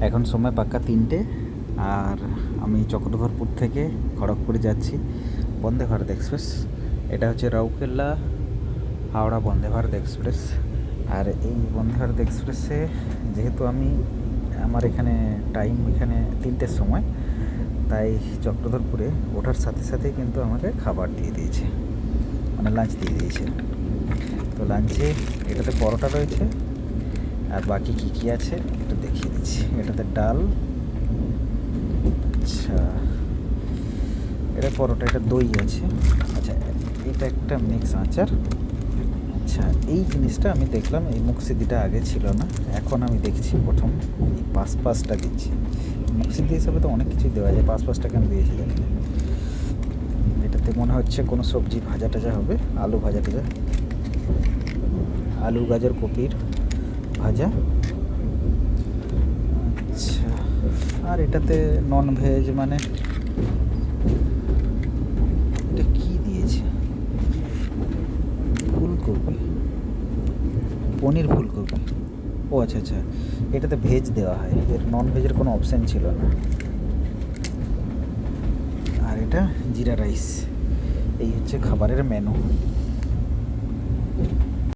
এখন সময় পাক্কা 3টে, আর আমি চক্রধরপুর থেকে খড়গপুরে যাচ্ছি বন্দে ভারত এক্সপ্রেস। এটা হচ্ছে রাউরকেলা হাওড়া বন্দে ভারত এক্সপ্রেস। আর এই বন্দে ভারত এক্সপ্রেসে যেহেতু আমার এখানে টাইম এখানে 3টের সময়, তাই চক্রধরপুরে ওঠার সাথে সাথেই কিন্তু আমাকে খাবার দিয়ে দিয়েছে, মানে লাঞ্চ দিয়ে দিয়েছে। তো লাঞ্চে এটাতে পরোটা রয়েছে, আর বাকি কী কী আছে এটা দেখিয়ে দিচ্ছি। এটাতে ডাল, আচ্ছা এটা পরোটা, এটা দই আছে, আচ্ছা এটা একটা মিক্স আচার। আচ্ছা এই জিনিসটা আমি দেখলাম, এই মুখসিদ্ধিটা আগে ছিল না, এখন আমি দেখছি প্রথম এই পাঁচটা দিচ্ছি। মুখসিদ্ধি হিসাবে তো অনেক কিছুই দেওয়া যায়, পাঁচটা কেন দিয়েছি জানি না। এটাতে মনে হচ্ছে কোনো সবজি ভাজা টাজা হবে, আলু ভাজা টাজা, আলু গাজর কপির ভাজা। আচ্ছা আর এটাতে নন ভেজ, মানে এটা কি দিয়েছে, ফুলকপি, পনির ফুলকপি। ও আচ্ছা আচ্ছা, এটাতে ভেজ দেওয়া হয়, এর নন ভেজের কোনো অপশান ছিল না। আর এটা জিরা রাইস। এই হচ্ছে খাবারের মেনু।